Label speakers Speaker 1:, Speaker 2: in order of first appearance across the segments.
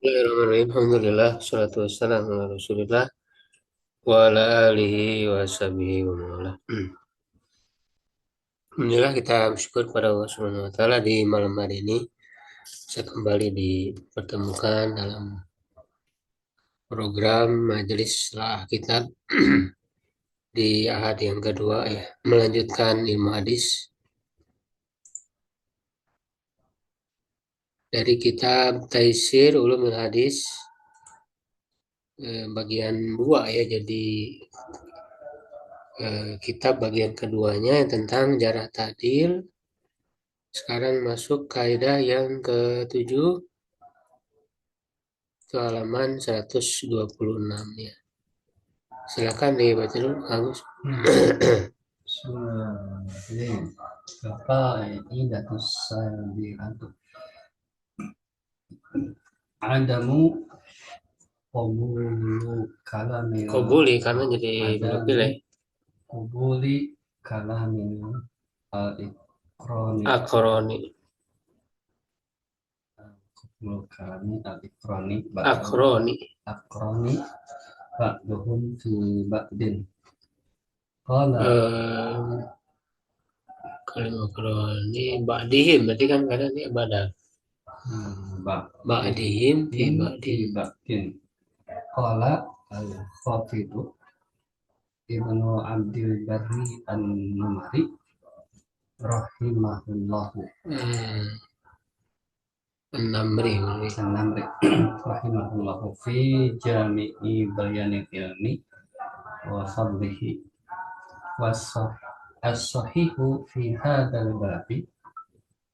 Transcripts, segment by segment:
Speaker 1: Bismillahirrahmanirrahim. Alhamdulillah, salatu wassalamu ala rasulillah wa ala alihi wa sahbihi wa mawala. Alhamdulillah kita bersyukur kepada Allah Subhanahu wa taala di malam hari ini bisa kembali dipertemukan dalam program Majelis Salah Kitab di ahad yang kedua ya, melanjutkan ilmu hadis dari kitab Taisir Ulumul Hadis bagian 2 ya. Jadi kitab bagian keduanya yang tentang jarh ta'dil. Sekarang masuk kaidah yang ke-7, itu halaman 126 ya. Silakan dibaca dulu, Agus.
Speaker 2: Bismillahirrahmanirrahim. Qaidatus sabi'atu. Adamu qabulu kalamil
Speaker 1: Kobuli karena jadi
Speaker 2: Adamu
Speaker 1: pilih
Speaker 2: qabuli kalamil al-ikroni
Speaker 1: akroni
Speaker 2: qabulu kalamil al-ikroni
Speaker 1: akroni
Speaker 2: akroni ba'duhum fi ba'din qala
Speaker 1: kalimat akroni ba'dihim berarti kan kadang ini badal ba'dihim fi ba'din.
Speaker 2: ba'din qala al-khafidu Ibnu Abdul Barri An-Numari rahimahullahu
Speaker 1: An-Namri
Speaker 2: An-Namri rahimahullahu fi jami'i bayanil ilmi wa fadlihi as-sahihu fi hadzal babi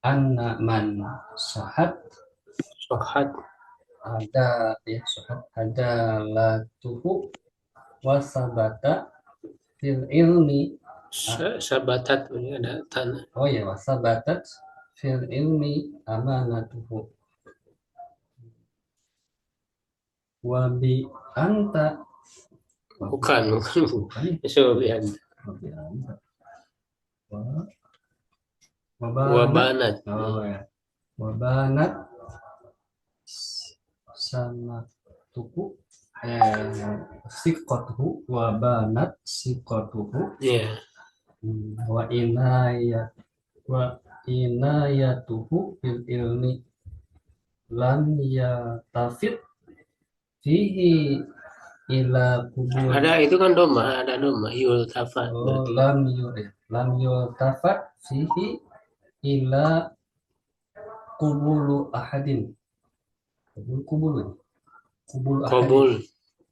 Speaker 2: anna man sahat
Speaker 1: sohat
Speaker 2: ada latuhu wa sabata fil ilmi
Speaker 1: sabatat ini ada tanah
Speaker 2: wa sabatat fil ilmi amanatuhu wa bi anta
Speaker 1: bukan Sobian wabanat
Speaker 2: wabanat sama tuku sikotuhu wabanat sikotuhu
Speaker 1: ya.
Speaker 2: wa inayatuhu bil ilmi lam yatafid fihi ila kubur
Speaker 1: Ada itu kan ada doma yul tafat
Speaker 2: lam yultafat fihi ila kubulu ahadin kubul ahadin
Speaker 1: Kobul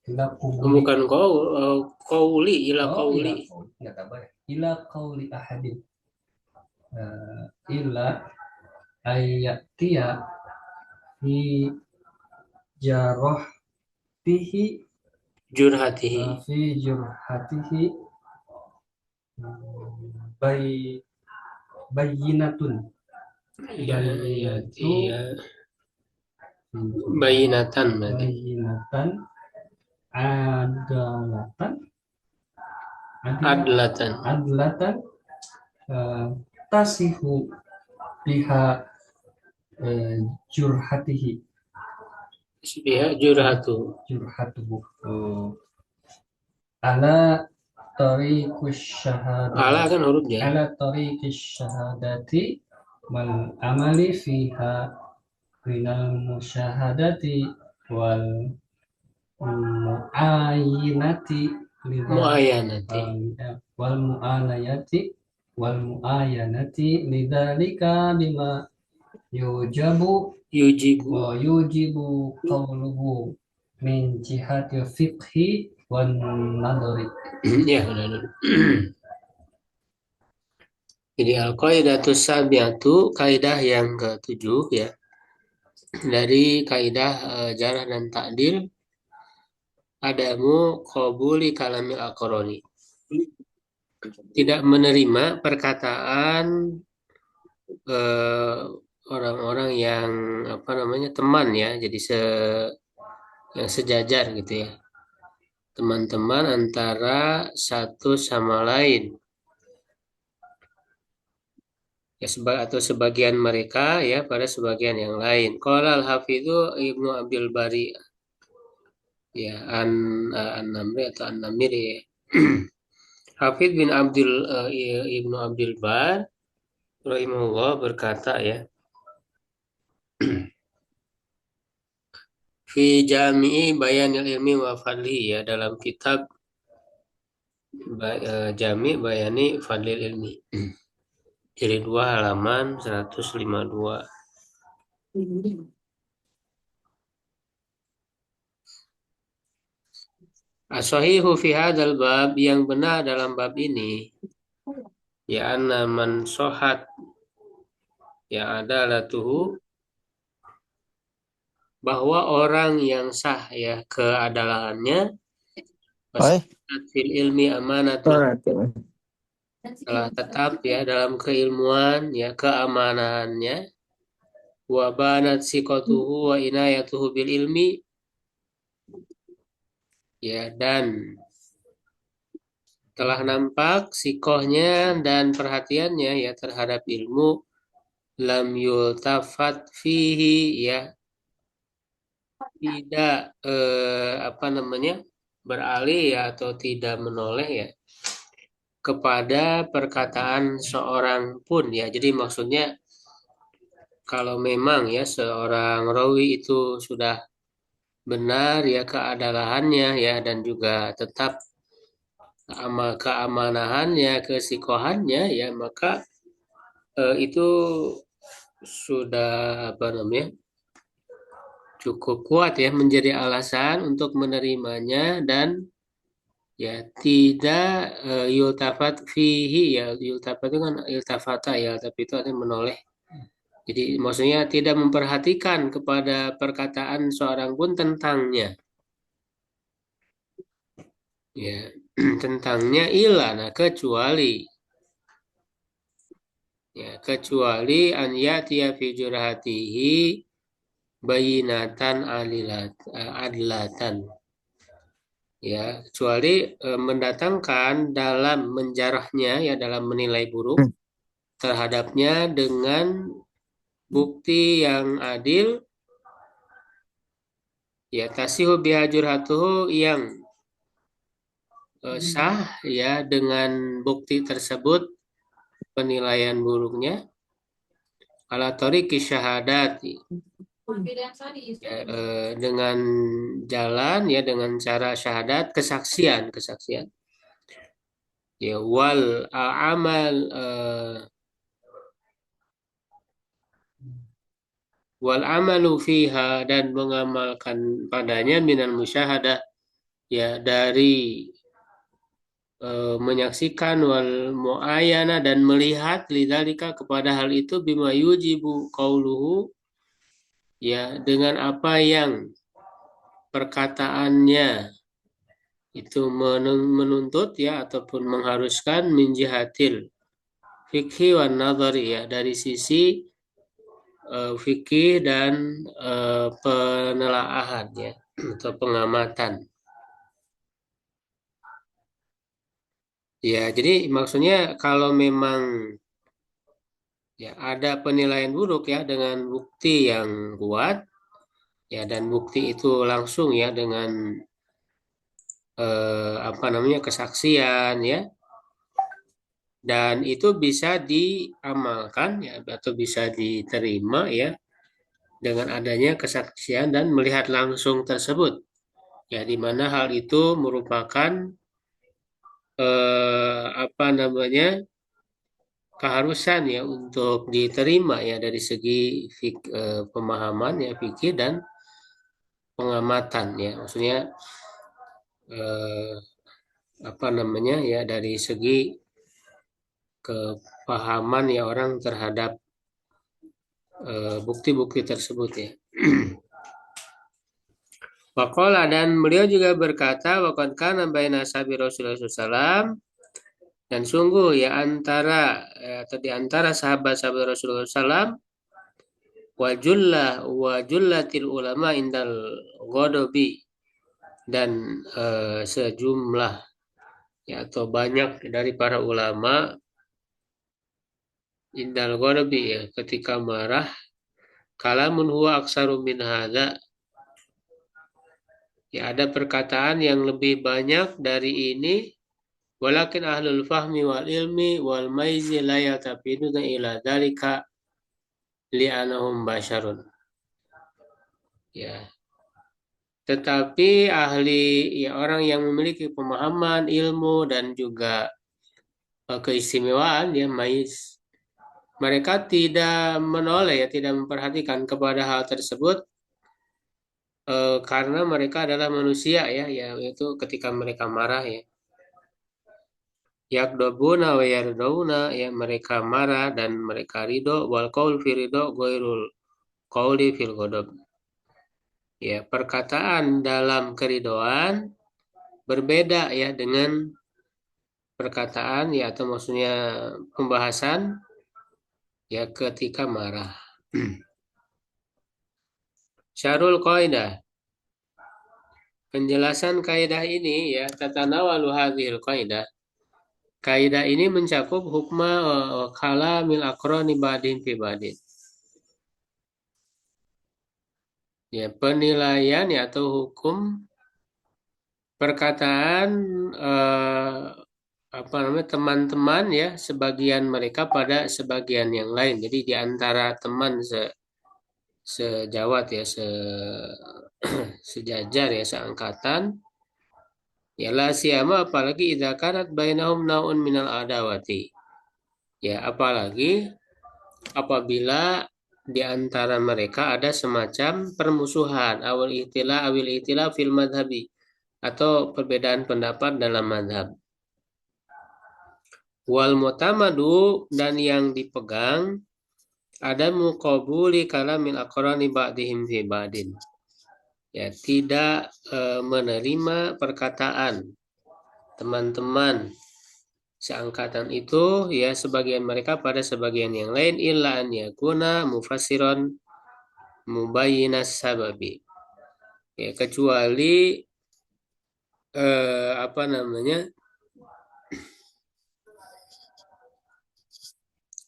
Speaker 2: ila kubuli
Speaker 1: bukan kauli ila kauli
Speaker 2: enggak kabar ila qauli ahadin ila ayatiya fi jarah tihi
Speaker 1: jurhatihi
Speaker 2: fi jurhatihi bay bayinatun
Speaker 1: bayinatan berarti
Speaker 2: bayinatan adalatan adlatan tasihu biha jurhatihi jurhatuhu ala tariqus syahadati
Speaker 1: ala kan hurufnya
Speaker 2: ala tariqis syahadati wal amali fiha minal musyahadati wal muayinati wal muayanati lidzalika bima yujibu qawluhu min jihati fiqhi wan nadri.
Speaker 1: Ya, udah dulu. Jadi al-qaidatus sabiatu kaidah yang ke-7 ya. Dari kaidah jarh dan ta'dil adamu qabuli kalamil aqroni. Tidak menerima perkataan orang-orang yang teman ya, jadi yang sejajar gitu ya, teman-teman antara satu sama lain. ya atau sebagian mereka ya pada sebagian yang lain. Qala al-Hafidzu Ibnu Abdul Bari ya an-Namri atau an-Namiri ya. Hafidz bin Ibnu Abdul Bar rahimahullah berkata ya, fi Jami'i Bayanil Ilmi wa Fadli ya dalam kitab Jami' Bayani Fadlil Ilmi. Jilid 2 halaman 152. As-sahihu fi hadzal bab yang benar dalam bab ini ya anna man sohat ya adalatuhu bahwa orang yang sah ya keadalannya
Speaker 3: Oi,
Speaker 1: fil ilmi amanatu telah tetap ya dalam keilmuan ya keamanahannya wa banat siqatuhu wa inayatuhu bil ilmi ya dan telah nampak sikohnya dan perhatiannya ya terhadap ilmu lam yultafat fihi ya tidak apa namanya beralih ya atau tidak menoleh ya kepada perkataan seorang pun ya. Jadi maksudnya kalau memang ya seorang rawi itu sudah benar ya keadalannya ya dan juga tetap keamanahannya, kesikohannya ya maka itu sudah apa namanya cukup kuat ya menjadi alasan untuk menerimanya dan ya tidak yultafat fihi ya yultafat itu kan iltafata ya tapi itu artinya menoleh. Jadi maksudnya tidak memperhatikan kepada perkataan seorang pun tentangnya ya tentangnya ilah nah kecuali an ya'tiya fi jurhatihi bayinatan adlatan ya kecuali mendatangkan dalam menjarahnya ya dalam menilai buruk terhadapnya dengan bukti yang adil ya tasihu biha jurhatuhu yang sah ya dengan bukti tersebut penilaian buruknya ala tariqi syahadati ya, dengan jalan ya dengan cara syahadat kesaksian ya wal amalu fiha dan mengamalkan padanya minal musyahadah ya dari menyaksikan wal muayana dan melihat lidzalika kepada hal itu bima yujibu qauluhu ya dengan apa yang perkataannya itu menuntut ya ataupun mengharuskan min jihatil fikhi wan nadhari ya dari sisi fikih dan penelaahan ya atau pengamatan. Ya, jadi maksudnya kalau memang ya ada penilaian buruk ya dengan bukti yang kuat ya dan bukti itu langsung ya dengan apa namanya kesaksian ya dan itu bisa diamalkan ya atau bisa diterima ya dengan adanya kesaksian dan melihat langsung tersebut ya di mana hal itu merupakan apa namanya keharusan ya untuk diterima ya dari segi pemahaman ya fikih dan pengamatan ya maksudnya eh, apa namanya ya dari segi kepahaman ya orang terhadap bukti-bukti tersebut ya. Waqala dan beliau juga berkata waqad kana baina ashabi Rasulullah SAW dan sungguh ya antara atau di antara sahabat-sahabat Rasulullah SAW wajullatil ulama indal ghadabi dan sejumlah ya atau banyak dari para ulama indal ghadabi ya ketika marah, kalamun huwa aksaru min hadza, ya ada perkataan yang lebih banyak dari ini, walakin ahlul fahmi wal ilmi wal maizi la yatafiduna ila dzalika li'anahum basyarun. Ya, tetapi ahli ya orang yang memiliki pemahaman ilmu dan juga keistimewaan ya mais, mereka tidak menoleh ya tidak memperhatikan kepada hal tersebut, karena mereka adalah manusia ya yaitu ketika mereka marah ya yakdobuna wa yarduna ya mereka marah dan mereka ridho, wal qaul fi ridho ghairul qauli fil ghadab, ya perkataan dalam keridoan berbeda ya dengan perkataan ya atau maksudnya pembahasan ya ketika marah. Syarul Qaidah, penjelasan kaidah ini ya tatanawalu hadhil qaidah. Kaidah ini mencakup hukma kalamil aqrani ba'din fi ba'din. Ya, penilaian ya atau hukum perkataan apa namanya teman-teman ya sebagian mereka pada sebagian yang lain. Jadi di antara teman sejawat ya sejajar ya seangkatan, ya la siyama apalagi idza kanat bainahum naun minal adawati. Ya apalagi apabila di antara mereka ada semacam permusuhan awil itilah fil madhabi atau perbedaan pendapat dalam madhab. Wal mutamadu, dan yang dipegang ada muqabuli kalamil aqrani ba'dihim fi ba'din. Ya, tidak menerima perkataan teman-teman seangkatan itu ya sebagian mereka pada sebagian yang lain illa an yakuna mufassiron mubayyinas sababi. Ya, kecuali apa namanya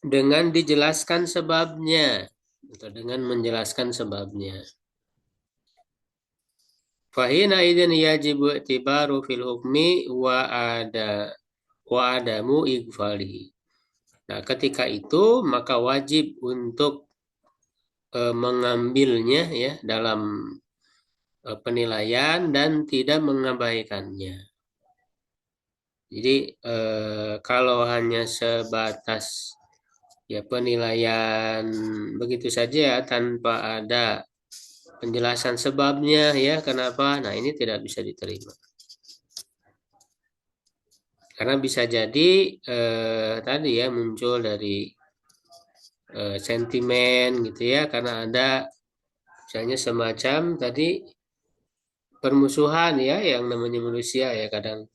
Speaker 1: dengan dijelaskan sebabnya atau dengan menjelaskan sebabnya. Fahina idzin yajibu i'tibaru fil hukmi wa adamu ighfalihi. Nah, ketika itu maka wajib untuk mengambilnya ya dalam penilaian dan tidak mengabaikannya. Jadi kalau hanya sebatas ya penilaian begitu saja ya, tanpa ada penjelasan sebabnya ya kenapa, nah ini tidak bisa diterima. Karena bisa jadi tadi ya muncul dari sentimen gitu ya, karena ada misalnya semacam tadi permusuhan ya yang namanya manusia ya kadang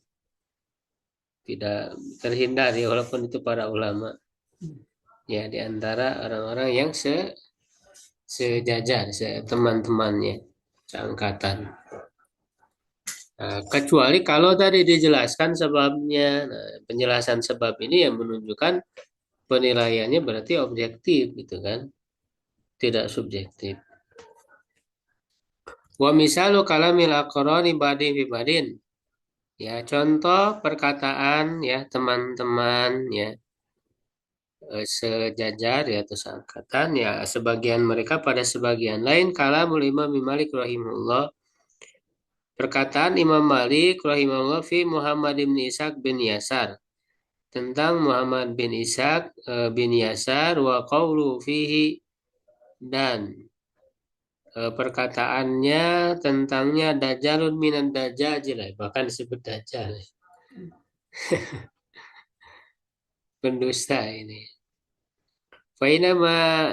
Speaker 1: tidak terhindar ya walaupun itu para ulama ya di antara orang-orang yang sejajar, teman-temannya, seangkatan. Nah, kecuali kalau tadi dijelaskan sebabnya, nah, penjelasan sebab ini yang menunjukkan penilaiannya berarti objektif gitu kan, tidak subjektif. Wa misalu kalamil aqrani ba'din fi ba'din. Ya, contoh perkataan ya teman-teman ya sejajar ya atau seangkatan ya sebagian mereka pada sebagian lain kalamul Imam Malik rahimahullah, perkataan Imam Malik rahimahullah fi Muhammad bin Ishaq bin Yasar tentang Muhammad bin Ishaq bin Yasar wa qawlu fihi, dan perkataannya tentangnya dajalun minad dajajil, bahkan disebut dajjal, pendusta ini. Fainama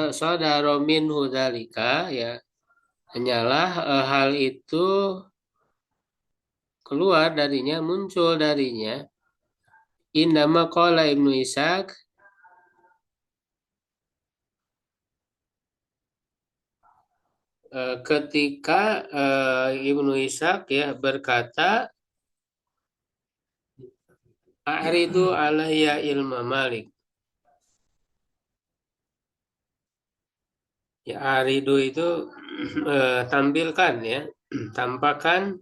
Speaker 1: sodaro minhu dzalika ya hanyalah hal itu keluar darinya, muncul darinya. Innama qala Ibnu Ishaq, ketika Ibnu Ishaq ya berkata A'ridu alayya ilma Malik. Ya, aridu itu tampilkan ya, tampakkan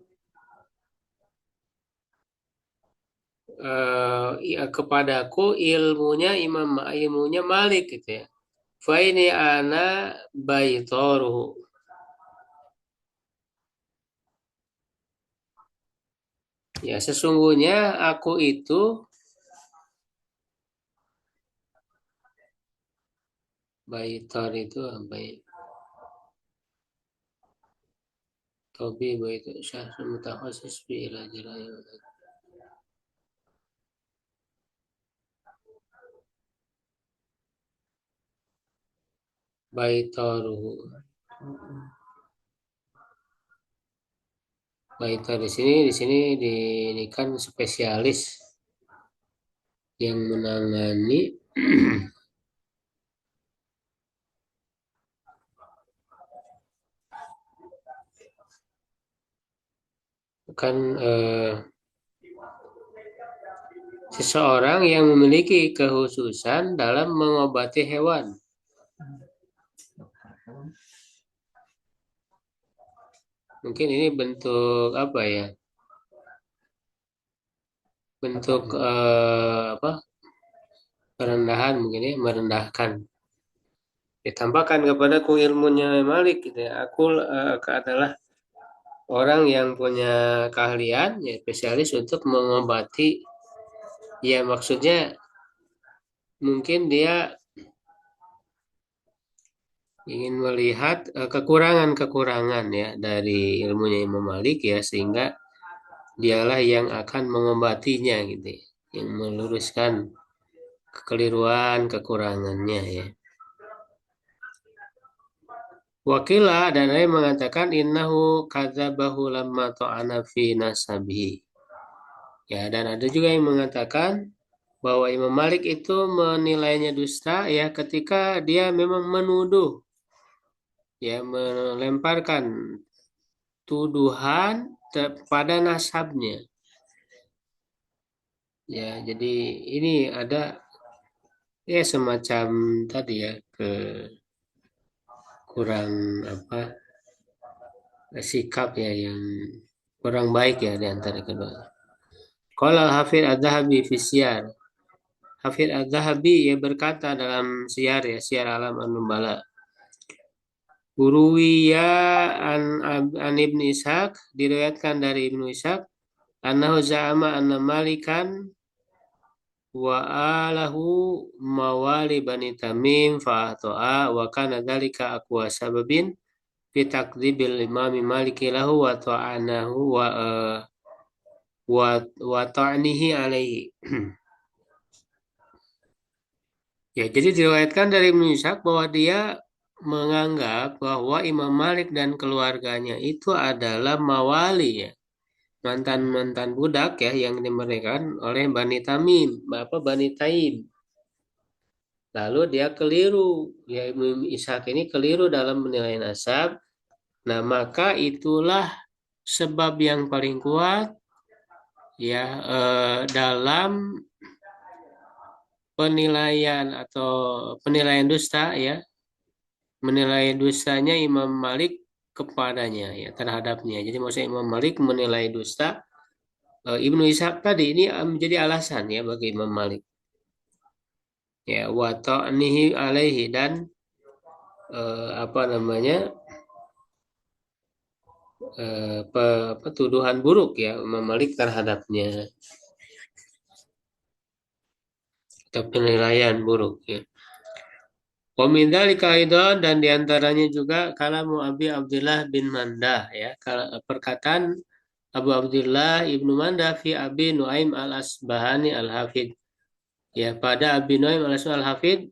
Speaker 1: ya, kepadaku ilmunya Malik gitu ya. Fa ini ana baitoruhu. Ya, sesungguhnya aku itu baitor itu apa ya? Tobi baitu syah mutakhasis fi ilajil. Baitoruhu. Baitor di sini ini kan spesialis yang menangani kan seseorang yang memiliki kekhususan dalam mengobati hewan. Mungkin ini bentuk apa ya? Bentuk apa? Perendahan mungkin ya, merendahkan. Ditampakkan kepadaku ilmunya Malik gitu ya. Aku adalah orang yang punya keahlian, ya spesialis untuk mengobati. Ya maksudnya mungkin dia ingin melihat kekurangan-kekurangan ya dari ilmunya Imam Malik ya, sehingga dialah yang akan mengobatinya gitu ya, yang meluruskan kekeliruan kekurangannya ya. Wakilah dan lain mengatakan innahu kadzabahu lamma ta'ana fi nasabihi. Ya, dan ada juga yang mengatakan bahwa Imam Malik itu menilainya dusta ya ketika dia memang menuduh ya, melemparkan tuduhan pada nasabnya. Ya, jadi ini ada ya semacam tadi ya, kurang apa, sikap ya yang kurang baik ya di antara kedua. Qala Al-Hafidz Adz-Dzahabi fi Siyar. Hafidz Adz-Dzahabi ya berkata dalam Siyar ya, Siyar Alam An-Nubala. Uruwiya an Ibnu Ishaq, diriwayatkan dari Ibnu Ishaq, annahu za'ama anna Malikan wa alahu mawali bani Tamim fa'ato'a wa kana dzalika aqwa sababin fi takdzibil imami Maliki lahu wa ta'anahu wa ta'nihi alaihi. Ya, jadi diriwayatkan dari Ibnu Ishaq bahwa dia menganggap bahwa Imam Malik dan keluarganya itu adalah mawali ya, mantan-mantan budak ya yang dimerdekakan oleh Bani Tamim, Bani Taim. Lalu dia keliru, ya Ibnu Ishaq ini keliru dalam menilai nasab. Nah, maka itulah sebab yang paling kuat ya dalam penilaian atau penilaian dusta ya, menilai dustanya Imam Malik kepadanya ya, terhadapnya. Jadi maksudnya Imam Malik menilai dusta Ibnu Ishaq tadi ini menjadi alasan ya bagi Imam Malik. Ya, wa ta'nihi alaihi, dan apa namanya, tuduhan buruk ya Imam Malik terhadapnya, atau penilaian buruk ya. Wa min dzalika aidan, dan diantaranya juga kalamu Abi Abdullah bin Mandah ya, perkataan Abu Abdullah Ibnu Mandah fi Abi Nuaim al-Asbahani al-Hafid ya, pada Abi Nuaim al-Hafid,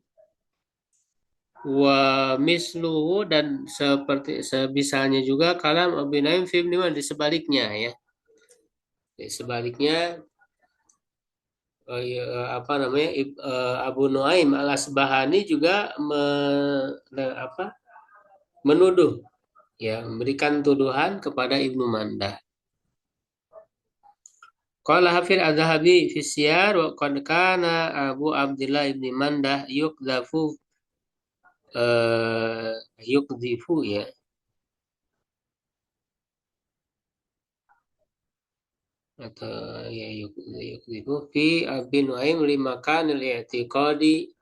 Speaker 1: wa misluhu, dan seperti sebisanya juga kalam Abi Nuaim fi Ibnu Mandah, di sebaliknya ya. Di sebaliknya apa namanya, Abu Nuaim al-Asbahani juga menuduh ya, memberikan tuduhan kepada Ibnu Mandah. Qala Hafir Az-Zahabi fi Siyar wa qad kana Abu Abdullah ibn Mandah yukdafu yukdifu ya atau ya yukdifu fi Abi Nuaim lima kanil i'tiqadi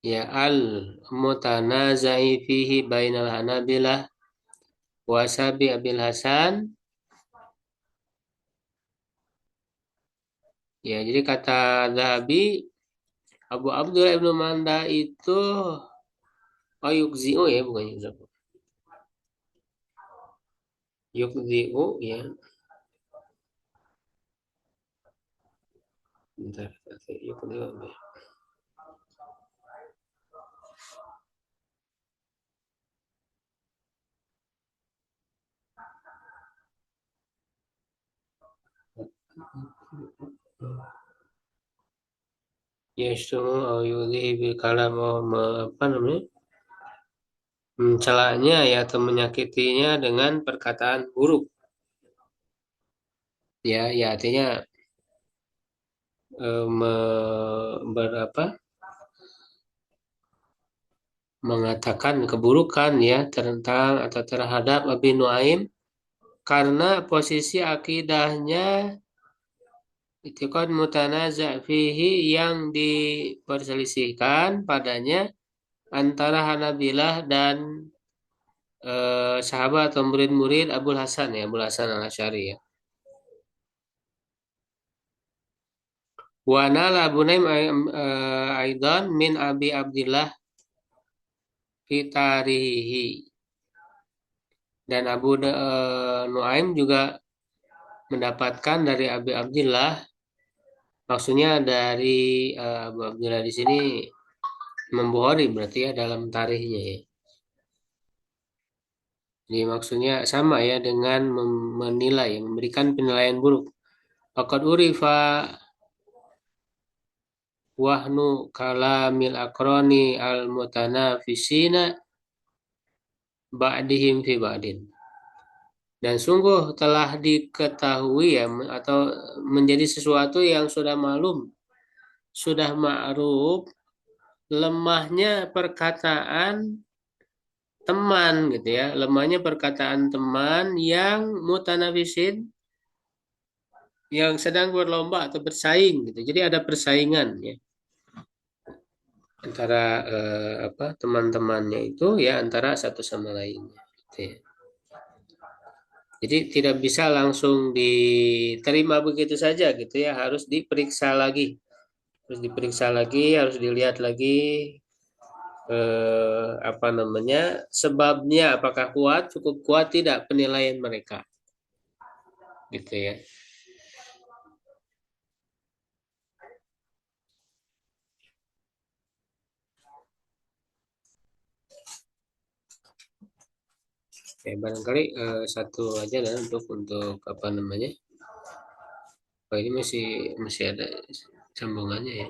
Speaker 1: ya al mutanazai fihi bainal Hanabilah wa Sabi Abil Hasan. Ya, jadi kata Zahabi, Abu Abdullah ibnu Manda itu yukzi'u ya, bukan yukzafu. Yukzi'u ya. Bentar, yukzi'u ya. Yaitu yudhibi kalam apa namanya? Mencelanya ya atau menyakitinya dengan perkataan buruk. Ya, ya artinya berapa? Mengatakan keburukan ya tentang atau terhadap Abi Nuaim karena posisi akidahnya itikad mutanaza' fihi yang diperselisihkan padanya antara Hanabilah dan sahabat atau murid-murid Abul Hasan ya, Abul Hasan Al-Asy'ari ya. Wa nala Abu Naim aidan min Abi Abdillah fi tarihi. Dan Abu Nuaim juga mendapatkan dari Abi Abdillah, maksudnya dari Abu Abdillah di sini Imam Bukhari berarti ya dalam tarikhnya ya. Jadi maksudnya sama ya dengan menilai, memberikan penilaian buruk. Faqad urifa wahnu kalamil akroni al mutanafisina ba'dihim fi ba'din. Dan sungguh telah diketahui ya atau menjadi sesuatu yang sudah malum, sudah ma'ruf lemahnya perkataan teman gitu ya, lemahnya perkataan teman yang mutanafisin yang sedang berlomba atau bersaing gitu. Jadi ada persaingan ya antara apa teman-temannya itu ya antara satu sama lainnya gitu ya. Jadi tidak bisa langsung diterima begitu saja gitu ya, harus diperiksa lagi. Harus diperiksa lagi, harus dilihat lagi apa namanya sebabnya apakah kuat, cukup kuat tidak penilaian mereka. Gitu ya. Ya, barangkali satu aja lah untuk apa namanya. Oh, ini masih ada sambungannya ya.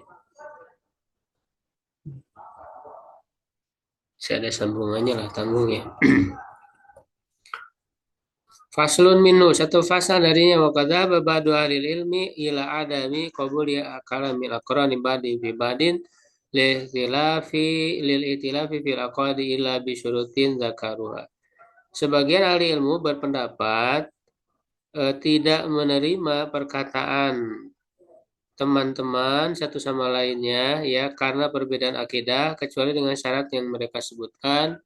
Speaker 1: Masih ada sambungannya lah, tanggung ya. Faslun minhu satu fasal darinya wa kadzaba ba'du ahli ilmi ila adami qabuli kalamil aqrani ba'di fi ba'din lil itilafi fil aqwali illa bi syurutin zakaruha. Sebagian ahli ilmu berpendapat tidak menerima perkataan teman-teman satu sama lainnya ya karena perbedaan akidah kecuali dengan syarat yang mereka sebutkan.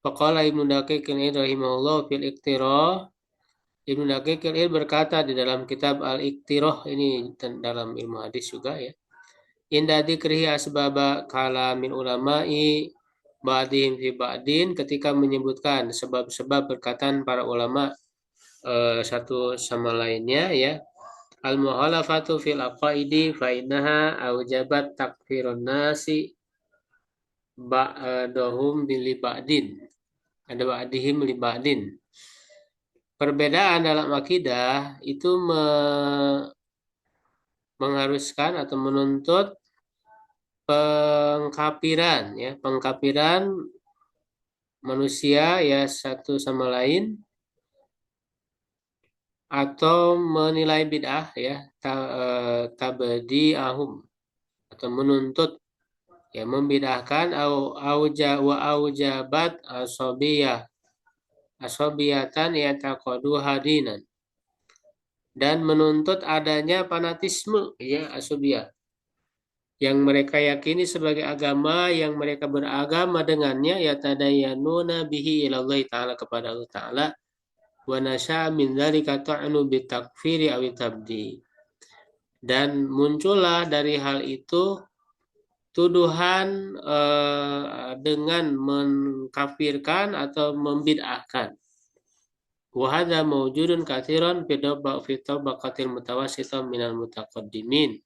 Speaker 1: Faqala Ibnu Daqiq rahimahullah fil Iqtirah. Ibnu Daqiq berkata di dalam kitab Al-Iqtirah ini dalam ilmu hadis juga ya. Inda dzikrihi asbaba kalamin ulama'i ba'dihim fi ba'din ketika menyebutkan sebab-sebab perkataan para ulama satu sama lainnya ya. Al-muhalafatu fil aqaidi fa innaha aujabat takfirun nasi ba'dahum li ba'din. Ada ba'dihim li ba'din. Perbedaan dalam akidah itu mengharuskan atau menuntut pengkafiran ya, pengkafiran manusia ya satu sama lain atau menilai bid'ah ya, tabdi'ahum atau menuntut ya membid'ahkan aujabat asobiyatan yataqadu hadinan dan menuntut adanya fanatisme ya asobiyah yang mereka yakini sebagai agama yang mereka beragama dengannya ya tadayanuna bihi ilallah taala kepada Allah taala wa nasya min dzalika ta'nu bitakfiri aw tabdi dan muncullah dari hal itu tuduhan dengan mengkafirkan atau membid'ahkan. Wa hadza mawjudun katsiran fi tabaqatil mutawassithah minal mutaqaddimin.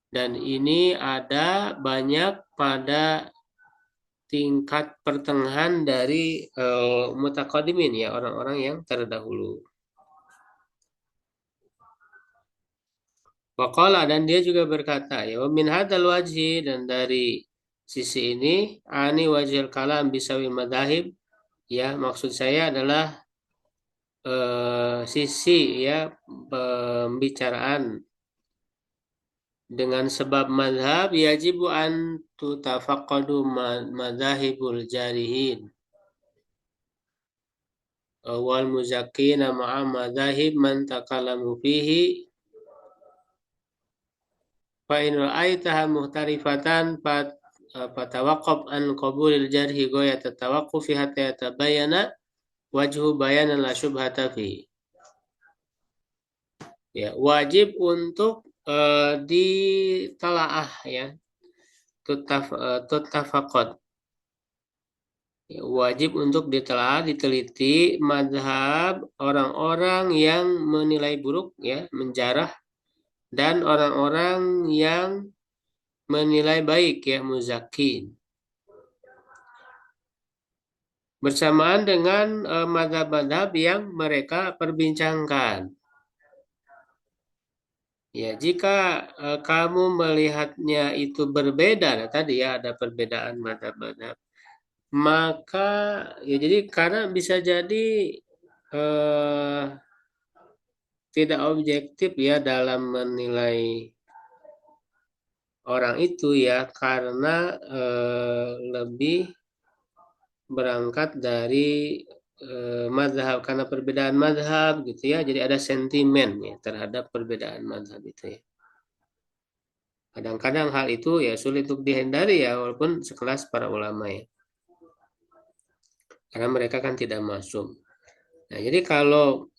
Speaker 1: Dan ini ada banyak pada tingkat pertengahan dari mutaqaddimin ya orang-orang yang terdahulu. Waqala dan dia juga berkata ya wa min hadzal wajhi dan dari sisi ini ani wajhil kalam bisawi madzahib ya maksud saya adalah sisi ya pembicaraan dengan sebab mazhab yajibu an tutafaqadu madzahibul jarihin wal muzakkina ma'a madzahib man takallamu fihi fa in ra'aitaha muhtarifatan fatawaqqaf an qabulil jarhi ghayat tawaqqufi hatta yatabayyana wajhu bayanan la syubhata fi ya wajib untuk ditelaah ya tutafaqad ya, wajib untuk ditelaah diteliti mazhab orang-orang yang menilai buruk ya menjarah dan orang-orang yang menilai baik ya muzakin bersamaan dengan mazhab-mazhab yang mereka perbincangkan. Ya, jika kamu melihatnya itu berbeda, nah tadi ya ada perbedaan mazhab-mazhab, maka ya jadi karena bisa jadi eh, tidak objektif ya dalam menilai orang itu ya karena lebih berangkat dari mazhab karena perbedaan mazhab gitu ya jadi ada sentimen ya terhadap perbedaan mazhab itu ya kadang-kadang hal itu ya sulit untuk dihindari ya walaupun sekelas para ulama ya karena mereka kan tidak masuk nah jadi kalau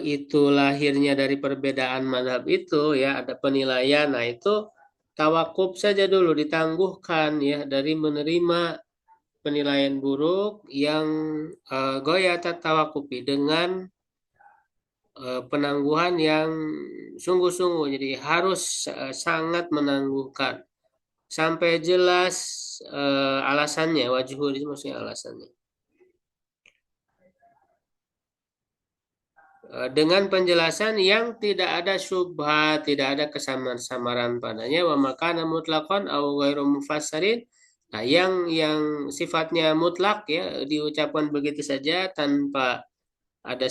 Speaker 1: itu lahirnya dari perbedaan mazhab itu ya ada penilaian nah itu tawakuf saja dulu ditangguhkan ya dari menerima penilaian buruk yang goyata tawakufi dengan penangguhan yang sungguh-sungguh jadi harus sangat menangguhkan sampai jelas alasannya wajhul itu maksudnya alasannya dengan penjelasan yang tidak ada syubhat tidak ada kesamar-samaran padanya wa makana mutlaqan aw ghairu mufassarin nah yang sifatnya mutlak ya diucapkan begitu saja ada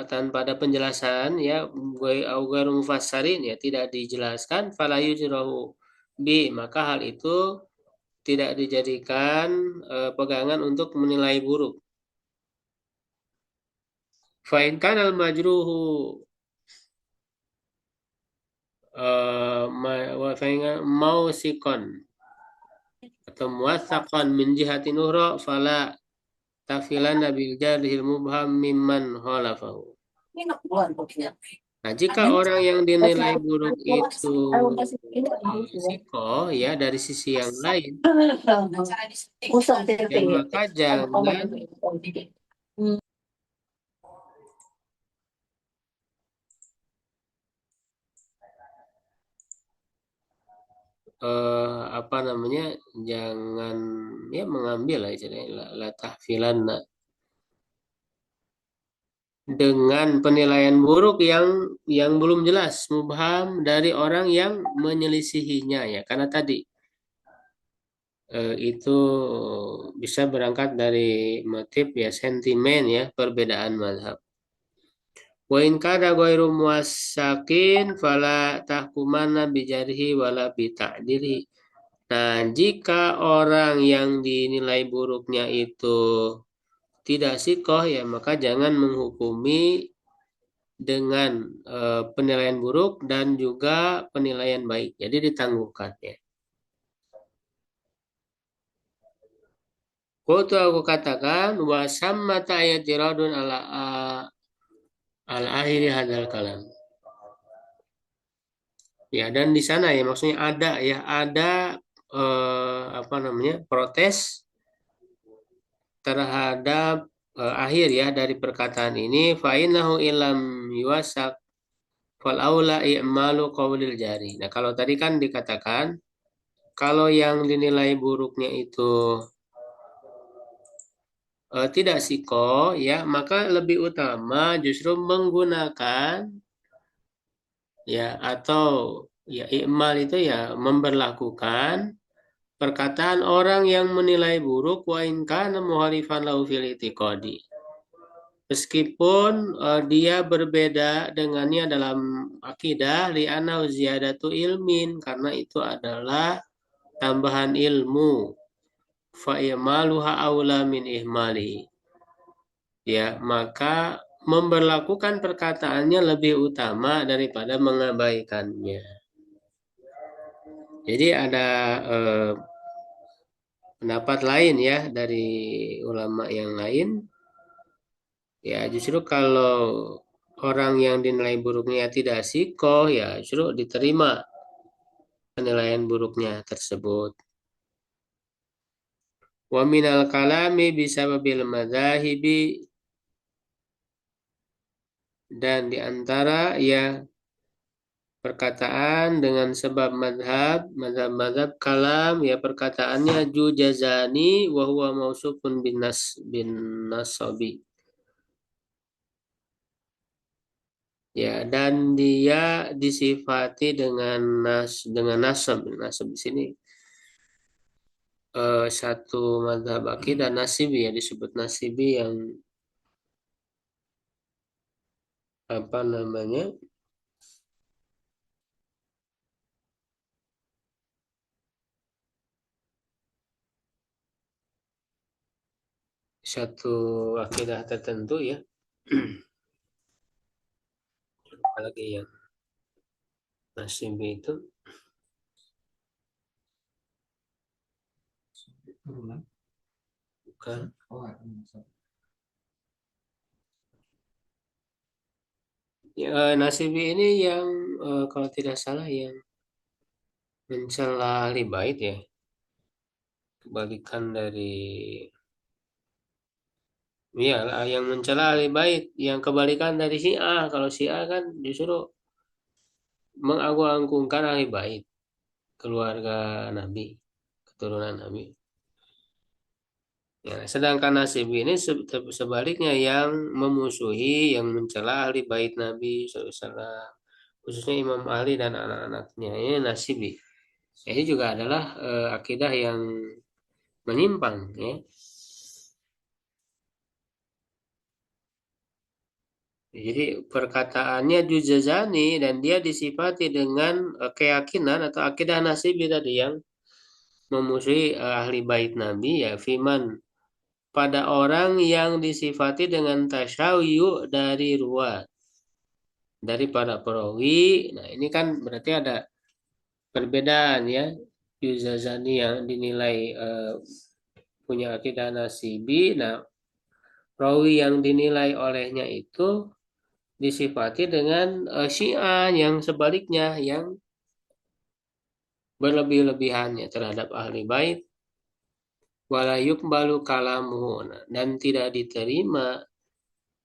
Speaker 1: tanpa ada penjelasan ya ghairu mufassarin ya tidak dijelaskan fala yujrahu bi maka hal itu tidak dijadikan pegangan untuk menilai buruk fa in kana al majruhu mausikon atau muwathaqan min jihatin ukhra fala tafilan bil jarhil mubham mimman khalafahu. Nah, jika orang yang dinilai buruk itu sikoh ya dari sisi yang lain, ya maka jangan apa namanya jangan ya mengambil lah istilahnya la tahfilan dengan penilaian buruk yang belum jelas mubham dari orang yang menyelisihinya ya karena tadi itu bisa berangkat dari motif ya sentimen ya perbedaan mazhab Wa in kana ghairu muwassakin fala tahkumanna bijarihi wala bita'dili. Nah, jika orang yang dinilai buruknya itu tidak sikoh ya maka jangan menghukumi dengan penilaian buruk dan juga penilaian baik. Jadi ditangguhkan ya. Kutu aku katakan wasamma ta'ayatiradun ala akhiri hadal kalam. Ya, dan di sana ya maksudnya ada apa namanya? Protes terhadap akhir ya dari perkataan ini fa innahu ilam yuwasak fal aula i'malu qaulil jari. Nah, kalau tadi kan dikatakan kalau yang dinilai buruknya itu tidak siko ya maka lebih utama justru menggunakan ya atau ya i'mal itu ya memberlakukan perkataan orang yang menilai buruk wa in kana muhalifan lahu fil itiqadi. Meskipun dia berbeda dengannya dalam akidah li'anau ziyadatu ilmin karena itu adalah tambahan ilmu fa i'maluha aula min ihmali. Ya, maka memberlakukan perkataannya lebih utama daripada mengabaikannya. Jadi ada pendapat lain ya dari ulama yang lain. Ya, justru kalau orang yang dinilai buruknya tidak sikoh, ya justru diterima penilaian buruknya tersebut. Wa minal kalami bisababil madzahibi dan diantara ya perkataan dengan sebab madhab kalam ya perkataannya juzazani wa huwa mausufun bin nasabi. Ya, dan dia disifati dengan nasab. Nasab di sini satu mazhab akidah nasibi ya disebut nasibi yang apa namanya? Satu akidah tertentu ya. Apalagi yang nasibi itu bukan ya, nasibi ini yang kalau tidak salah yang mencela ahli bait ya. Kebalikan dari ya yang mencela ahli bait yang kebalikan dari Syiah. Kalau Syiah kan justru mengagung-agungkan ahli bait, keluarga Nabi, keturunan Nabi. Ya, sedangkan Nasibi ini sebaliknya yang memusuhi, yang mencela ahli bait Nabi SAW, khususnya Imam Ali dan anak-anaknya. Ini Nasibi. Ini juga adalah akidah yang menyimpang, ya. Jadi perkataannya juzazani dan dia disifati dengan keyakinan atau akidah Nasibi tadi yang memusuhi ahli bait Nabi ya fiman pada orang yang disifati dengan tasyayu dari ruwat dari para perawi. Nah, ini kan berarti ada perbedaan ya. Yuzazani yang dinilai punya akidah nasibi. Nah, perawi yang dinilai olehnya itu disifati dengan Syiah yang sebaliknya yang berlebih-lebihannya terhadap ahli bait wala yuqbalu kalamuhu dan tidak diterima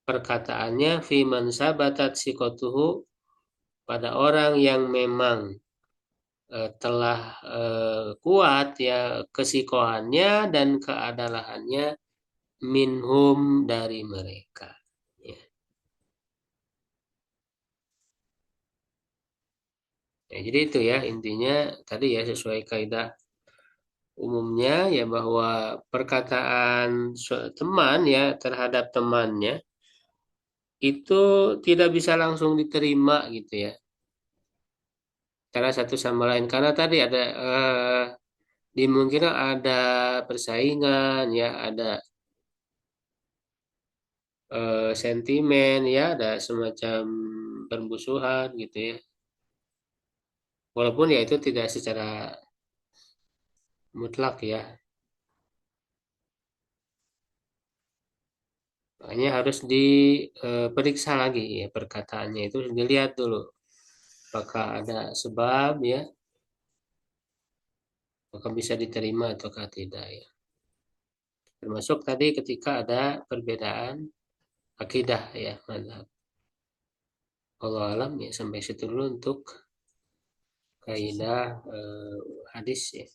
Speaker 1: perkataannya fi man sabatat sikotuhu pada orang yang memang telah kuat ya kesikohannya dan keadalahannya minhum dari mereka. Ya. Ya, jadi itu ya intinya tadi ya sesuai kaidah umumnya ya bahwa perkataan teman ya terhadap temannya itu tidak bisa langsung diterima gitu ya, cara satu sama lain karena tadi ada dimungkinkan ada persaingan ya, ada sentimen ya, ada semacam permusuhan gitu ya. Walaupun ya itu tidak secara mutlak ya. Makanya harus diperiksa lagi ya perkataannya itu dilihat dulu apakah ada sebab ya, apakah bisa diterima ataukah tidak ya. Termasuk tadi ketika ada perbedaan akidah ya, mazhab. Allah alam ya, sampai situ dulu untuk kaidah hadis ya.